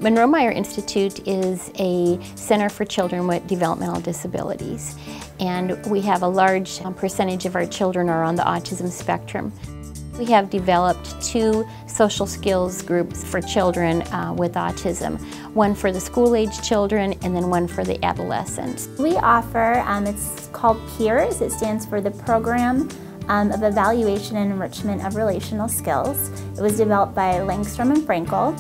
Monroe Meyer Institute is a center for children with developmental disabilities, and we have a large percentage of our children are on the autism spectrum. We have developed 2 social skills groups for children with autism, one for the school-age children and then one for the adolescents. We offer, it's called PEERS. It stands for the Program of Evaluation and Enrichment of Relational Skills. It was developed by Langstrom and Frankel.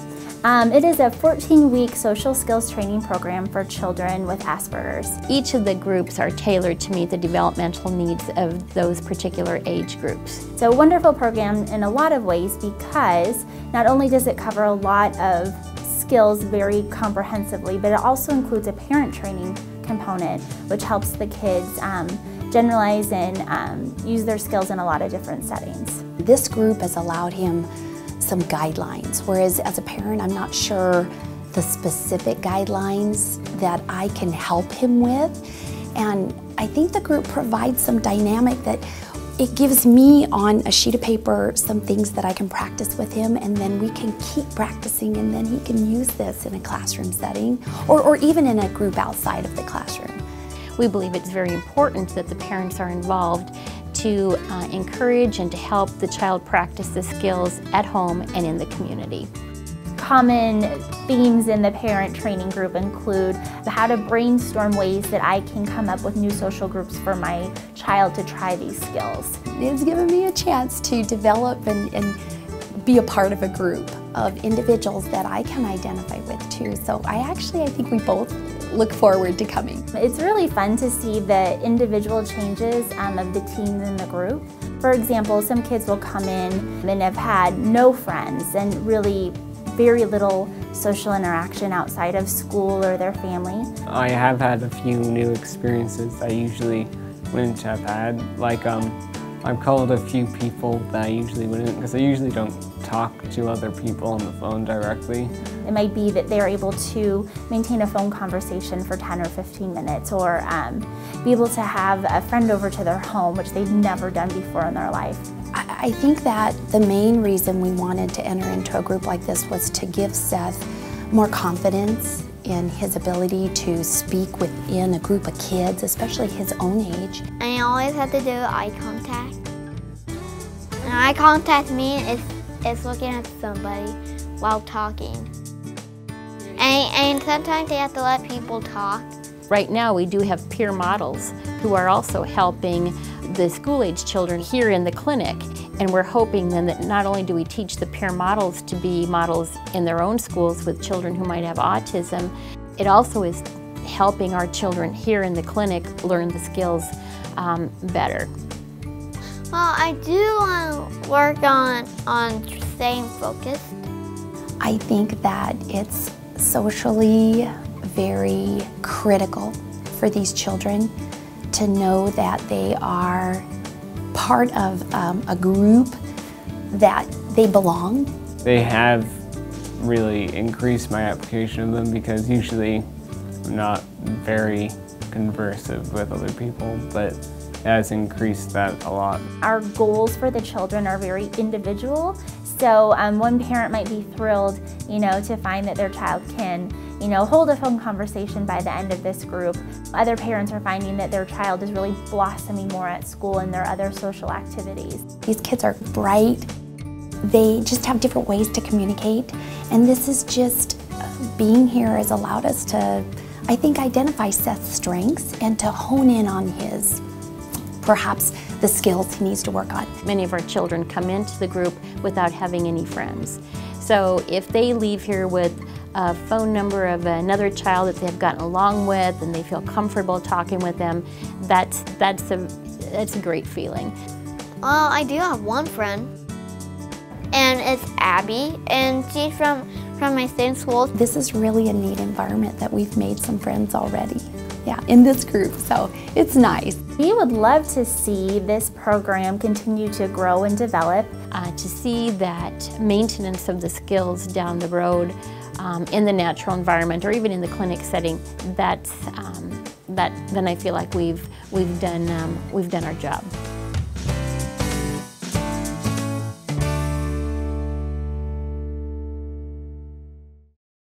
It is a 14-week social skills training program for children with Asperger's. Each of the groups are tailored to meet the developmental needs of those particular age groups. It's a wonderful program in a lot of ways because not only does it cover a lot of skills very comprehensively, but it also includes a parent training component, which helps the kids generalize and use their skills in a lot of different settings. This group has allowed him some guidelines, whereas as a parent I'm not sure the specific guidelines that I can help him with, and I think the group provides some dynamic that it gives me on a sheet of paper some things that I can practice with him, and then we can keep practicing, and then he can use this in a classroom setting or even in a group outside of the classroom. We believe it's very important that the parents are involved to encourage and to help the child practice the skills at home and in the community. Common themes in the parent training group include how to brainstorm ways that I can come up with new social groups for my child to try these skills. It's given me a chance to develop and be a part of a group of individuals that I can identify with too. So I think we both look forward to coming. It's really fun to see the individual changes of the teams in the group. For example, some kids will come in and have had no friends and really very little social interaction outside of school or their family. I have had a few new experiences I usually wouldn't have had. Like I've called a few people that I usually wouldn't, because I usually don't talk to other people on the phone directly. It might be that they're able to maintain a phone conversation for 10 or 15 minutes, or be able to have a friend over to their home, which they've never done before in their life. I think that the main reason we wanted to enter into a group like this was to give Seth more confidence in his ability to speak within a group of kids, especially his own age. I always have to do eye contact. And eye contact means it's looking at somebody while talking. And sometimes they have to let people talk. Right now we do have peer models who are also helping the school-age children here in the clinic, and we're hoping then that not only do we teach the peer models to be models in their own schools with children who might have autism, it also is helping our children here in the clinic learn the skills better. Well, I do want to work on staying focused. I think that it's socially very critical for these children to know that they are part of a group, that they belong. They have really increased my application of them, because usually I'm not very conversive with other people, but it has increased that a lot. Our goals for the children are very individual, so one parent might be thrilled, to find that their child can, hold a phone conversation by the end of this group. Other parents are finding that their child is really blossoming more at school and their other social activities. These kids are bright. They just have different ways to communicate, and this is just, being here has allowed us to, I think, identify Seth's strengths and to hone in on his, perhaps, the skills he needs to work on. Many of our children come into the group without having any friends. So if they leave here with a phone number of another child that they've gotten along with and they feel comfortable talking with them, that's a great feeling. Well, I do have one friend, and it's Abby, and she's from my same school. This is really a neat environment that we've made some friends already. Yeah, in this group, so it's nice. We would love to see this program continue to grow and develop. To see that maintenance of the skills down the road in the natural environment or even in the clinic setting, then I feel like we've done our job.